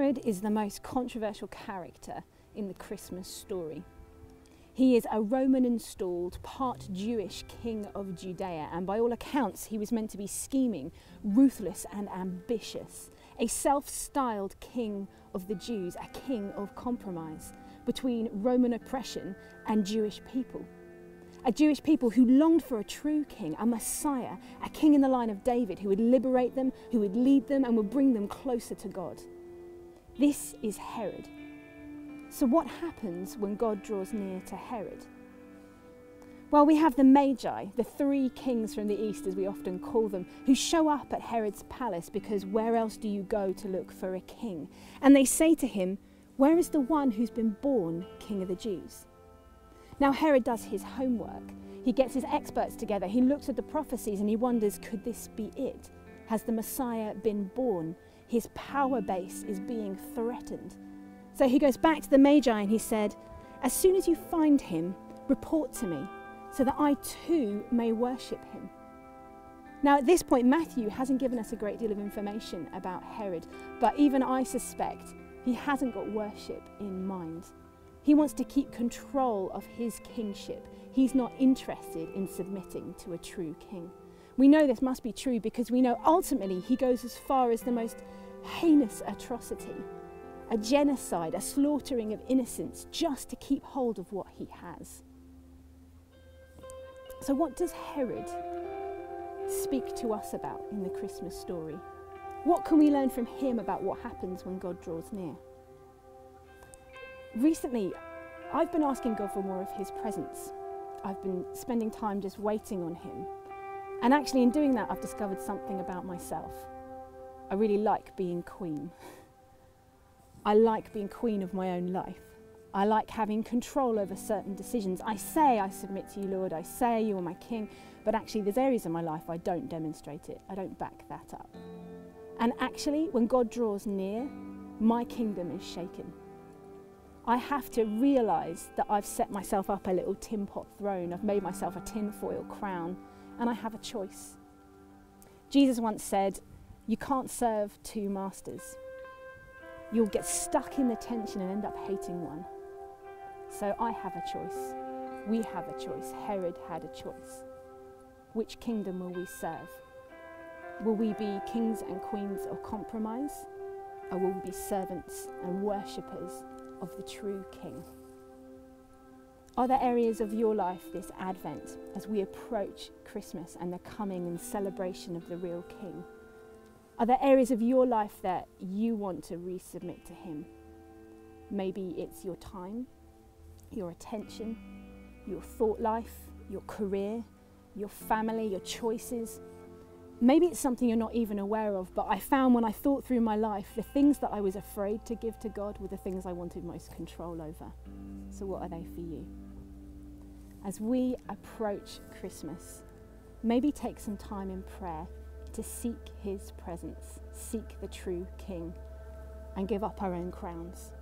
Herod is the most controversial character in the Christmas story. He is a Roman-installed, part Jewish king of Judea, and by all accounts he was meant to be scheming, ruthless and ambitious, a self-styled king of the Jews, a king of compromise between Roman oppression and Jewish people. A Jewish people who longed for a true king, a Messiah, a king in the line of David who would liberate them, who would lead them and would bring them closer to God. This is Herod. So what happens when God draws near to Herod? Well, we have the Magi, the three kings from the east as we often call them, who show up at Herod's palace because where else do you go to look for a king? And they say to him, "Where is the one who's been born King of the Jews?" Now Herod does his homework. He gets his experts together, he looks at the prophecies and he wonders, could this be it? Has the Messiah been born? His power base is being threatened. So he goes back to the Magi and he said, "As soon as you find him, report to me, so that I too may worship him." Now at this point, Matthew hasn't given us a great deal of information about Herod, but even I suspect he hasn't got worship in mind. He wants to keep control of his kingship. He's not interested in submitting to a true king. We know this must be true because we know ultimately he goes as far as the most heinous atrocity, a genocide, a slaughtering of innocents, just to keep hold of what he has. So what does Herod speak to us about in the Christmas story? What can we learn from him about what happens when God draws near? Recently, I've been asking God for more of his presence. I've been spending time just waiting on him. And actually in doing that, I've discovered something about myself. I really like being queen. I like being queen of my own life. I like having control over certain decisions. I say I submit to you, Lord. I say you are my king. But actually there's areas in my life I don't demonstrate it. I don't back that up. And actually, when God draws near, my kingdom is shaken. I have to realise that I've set myself up a little tin pot throne. I've made myself a tinfoil crown, and I have a choice. Jesus once said, "You can't serve two masters. You'll get stuck in the tension and end up hating one." So I have a choice. We have a choice. Herod had a choice. Which kingdom will we serve? Will we be kings and queens of compromise, or will we be servants and worshippers of the true King? Are there areas of your life this Advent, as we approach Christmas and the coming and celebration of the real King? Are there areas of your life that you want to resubmit to him? Maybe it's your time, your attention, your thought life, your career, your family, your choices. Maybe it's something you're not even aware of, but I found when I thought through my life, the things that I was afraid to give to God were the things I wanted most control over. So what are they for you? As we approach Christmas, maybe take some time in prayer to seek his presence, seek the true King, and give up our own crowns.